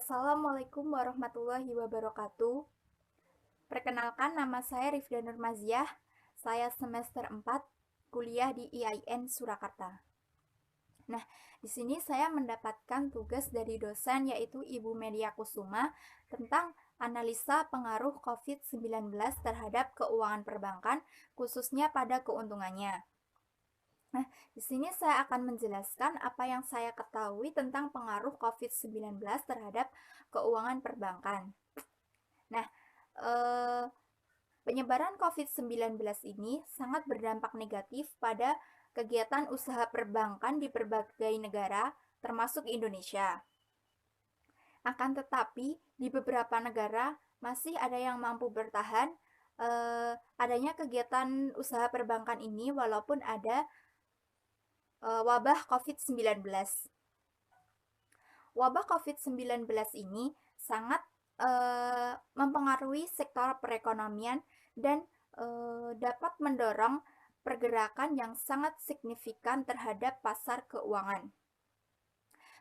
Assalamualaikum warahmatullahi wabarakatuh. Perkenalkan, nama saya Rifda Nurmaziah. Saya semester 4, kuliah di IAIN Surakarta. Nah, di sini saya mendapatkan tugas dari dosen yaitu Ibu Media Kusuma tentang analisa pengaruh COVID-19 terhadap keuangan perbankan, khususnya pada keuntungannya. Nah, di sini saya akan menjelaskan apa yang saya ketahui tentang pengaruh COVID-19 terhadap keuangan perbankan. Nah, eh, penyebaran COVID-19 ini sangat berdampak negatif pada kegiatan usaha perbankan di berbagai negara, termasuk Indonesia. Akan tetapi, di beberapa negara masih ada yang mampu bertahan adanya kegiatan usaha perbankan ini walaupun ada wabah COVID-19. Wabah COVID-19 ini sangat mempengaruhi sektor perekonomian dan dapat mendorong pergerakan yang sangat signifikan terhadap pasar keuangan.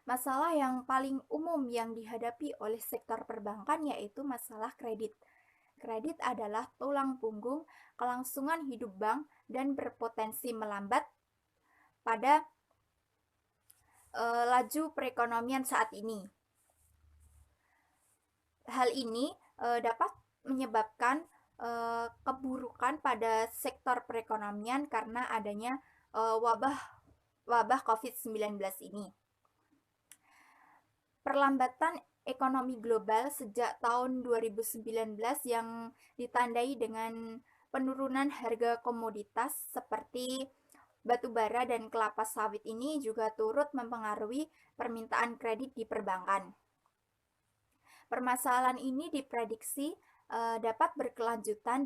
Masalah yang paling umum yang dihadapi oleh sektor perbankan yaitu masalah kredit. Kredit adalah tulang punggung kelangsungan hidup bank dan berpotensi melambat pada laju perekonomian saat ini. Hal ini dapat menyebabkan keburukan pada sektor perekonomian karena adanya wabah COVID-19 ini. Perlambatan ekonomi global sejak tahun 2019 yang ditandai dengan penurunan harga komoditas seperti batu bara dan kelapa sawit ini juga turut mempengaruhi permintaan kredit di perbankan. Permasalahan ini diprediksi dapat berkelanjutan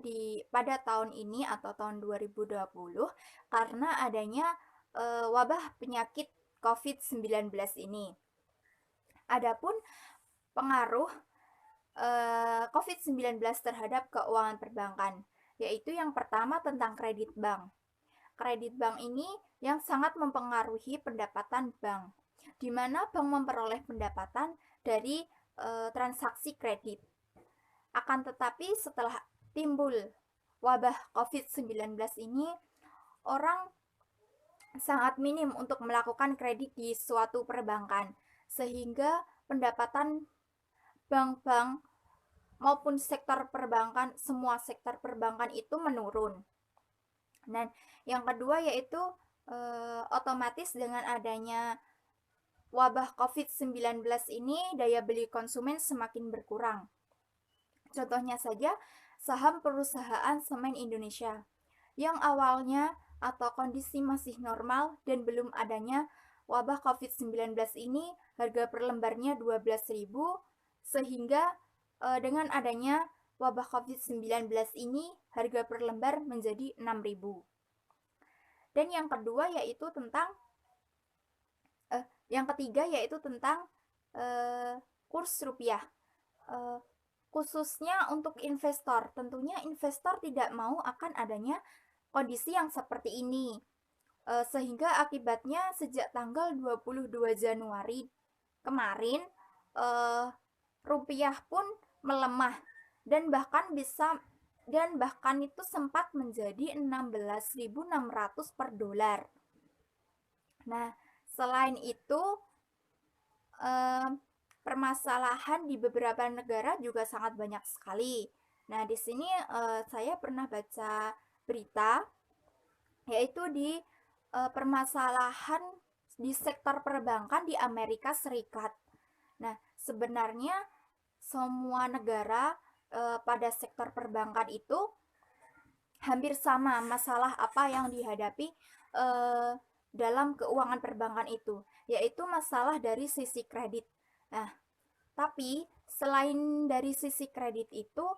pada tahun ini atau tahun 2020 karena adanya wabah penyakit COVID-19 ini. Adapun pengaruh COVID-19 terhadap keuangan perbankan, yaitu yang pertama tentang kredit bank. Kredit bank ini yang sangat mempengaruhi pendapatan bank, di mana bank memperoleh pendapatan dari transaksi kredit. Akan tetapi setelah timbul wabah COVID-19 ini, orang sangat minim untuk melakukan kredit di suatu perbankan, sehingga pendapatan bank-bank maupun sektor perbankan, semua sektor perbankan itu menurun. Dan yang kedua yaitu otomatis dengan adanya wabah COVID-19 ini daya beli konsumen semakin berkurang. Contohnya saja saham perusahaan semen Indonesia yang awalnya atau kondisi masih normal dan belum adanya wabah COVID-19 ini harga per lembarnya 12.000 sehingga dengan adanya wabah COVID-19 ini harga per lembar menjadi 6.000. Dan yang kedua yaitu tentang yang ketiga yaitu tentang kurs rupiah. Khususnya untuk investor, tentunya investor tidak mau akan adanya kondisi yang seperti ini. Sehingga akibatnya sejak tanggal 22 Januari kemarin rupiah pun melemah dan bahkan itu sempat menjadi 16.600 per dolar. Nah, selain itu, permasalahan di beberapa negara juga sangat banyak sekali. Nah, di sini saya pernah baca berita, yaitu di permasalahan di sektor perbankan di Amerika Serikat. Nah, sebenarnya semua negara pada sektor perbankan itu hampir sama masalah apa yang dihadapi dalam keuangan perbankan itu, yaitu masalah dari sisi kredit. Nah, tapi selain dari sisi kredit itu,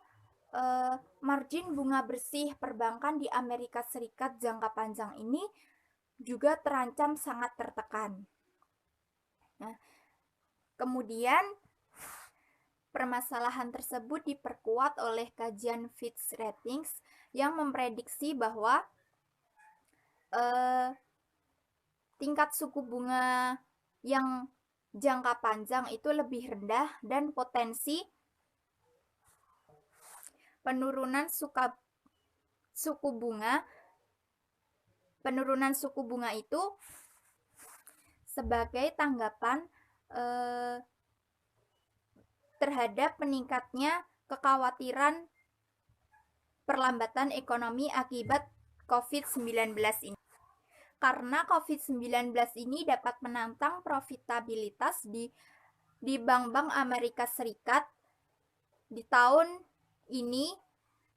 margin bunga bersih perbankan di Amerika Serikat jangka panjang ini juga terancam sangat tertekan. Nah, kemudian permasalahan tersebut diperkuat oleh kajian Fitch Ratings yang memprediksi bahwa tingkat suku bunga yang jangka panjang itu lebih rendah dan potensi penurunan suku bunga itu sebagai tanggapan terhadap meningkatnya kekhawatiran perlambatan ekonomi akibat COVID-19 ini. Karena COVID-19 ini dapat menantang profitabilitas di bank-bank Amerika Serikat di tahun ini,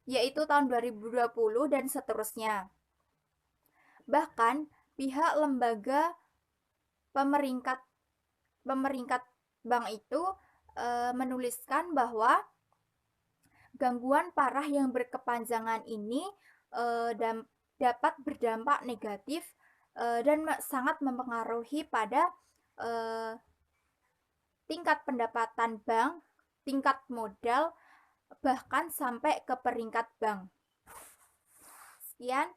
yaitu tahun 2020 dan seterusnya. Bahkan pihak lembaga pemeringkat bank itu menuliskan bahwa gangguan parah yang berkepanjangan ini dapat berdampak negatif dan sangat mempengaruhi pada tingkat pendapatan bank, tingkat modal, bahkan sampai ke peringkat bank. Sekian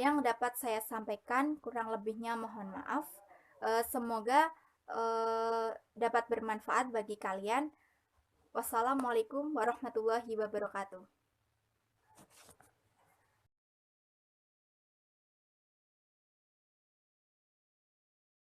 yang dapat saya sampaikan, kurang lebihnya mohon maaf. Semoga dapat bermanfaat bagi kalian. Wassalamualaikum warahmatullahi wabarakatuh.